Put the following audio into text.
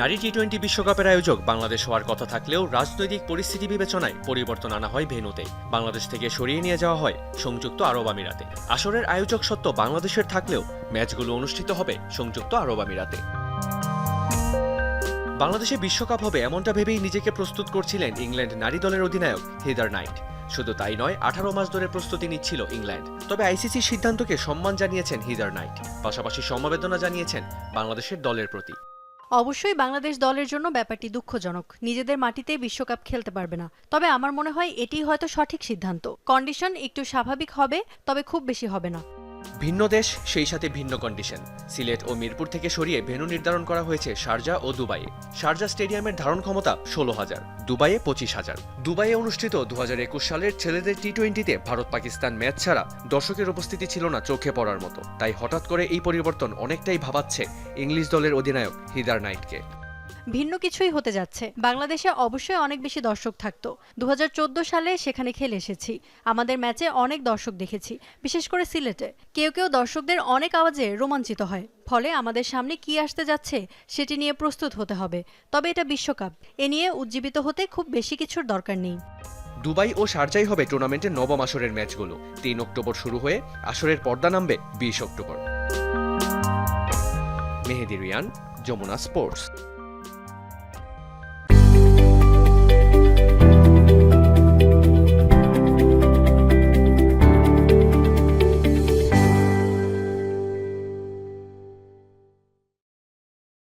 নারী টি-20 বিশ্বকাপের আয়োজক বাংলাদেশ হওয়ার কথা থাকলেও রাজনৈতিক পরিস্থিতি বিবেচনায় পরিবর্তন আনা হয় ভেন্যুতেই। বাংলাদেশ থেকে সরিয়ে নিয়ে যাওয়া হয় সংযুক্ত আরব আমিরাতে। আসরের আয়োজক সত্ত্ব বাংলাদেশের থাকলেও ম্যাচগুলো অনুষ্ঠিত হবে সংযুক্ত আরব আমিরাতে। বাংলাদেশে বিশ্বকাপ হবে এমনটা ভেবেই নিজেকে প্রস্তুত করছিলেন ইংল্যান্ড নারী দলের অধিনায়ক হিদার নাইট। শুধু তাই নয়, 18 মাস ধরে প্রস্তুতি নিচ্ছিল ইংল্যান্ড। তবে আইসিসির সিদ্ধান্তকে সম্মান জানিয়েছেন হিদার নাইট, পাশাপাশি সমবেদনা জানিয়েছেন বাংলাদেশের দলের প্রতি। অবশ্যই বাংলাদেশ দলের জন্য ব্যাপারটি দুঃখজনক। নিজেদের মাটিতে বিশ্বকাপ খেলতে পারবে না। তবে আমার মনে হয় এটি হয়তো সঠিক সিদ্ধান্ত। কন্ডিশন একটু স্বাভাবিক হবে, তবে খুব বেশি হবে না। ভিন্ন দেশ, সেই সাথে ভিন্ন কন্ডিশন। সিলেট ও মিরপুর থেকে সরিয়ে ভেন্যু নির্ধারণ করা হয়েছে শারজা ও দুবাইয়ে। শারজা স্টেডিয়ামের ধারণ ক্ষমতা 16,000, দুবাইয়ে 25,000। দুবাইয়ে অনুষ্ঠিত 2021 সালের ছেলেদের টি-20তে ভারত পাকিস্তান ম্যাচ ছাড়া দর্শকের উপস্থিতি ছিল না চোখে পড়ার মতো। তাই হঠাৎ করে এই পরিবর্তন অনেকটাই ভাবাচ্ছে ইংলিশ দলের অধিনায়ক হিদার নাইটকে। ভিন্ন কিছুই হতে যাচ্ছে। বাংলাদেশে অবশ্যই অনেক বেশি দর্শক থাকতো। 2014 সালে সেখানে খেলে এসেছি। আমাদের ম্যাচে অনেক দর্শক দেখেছি, বিশেষ করে সিলেটে। কেউ কেউ দর্শকদের অনেক আওয়াজে রোমাঞ্চিত হয়। ফলে আমাদের সামনে কি আসতে যাচ্ছে সেটি নিয়ে প্রস্তুত হতে হবে। তবে এটা বিশ্বকাপ, এ নিয়ে উজ্জীবিত হতে খুব বেশি কিছুর দরকার নেই। দুবাই ও শারজাই হবে টুর্নামেন্টের নবম আসরের ম্যাচগুলো। 3 অক্টোবর শুরু হয়ে আসরের পর্দা নামবে 20 অক্টোবর। মেহেদী রিয়ান, যমুনা স্পোর্টস।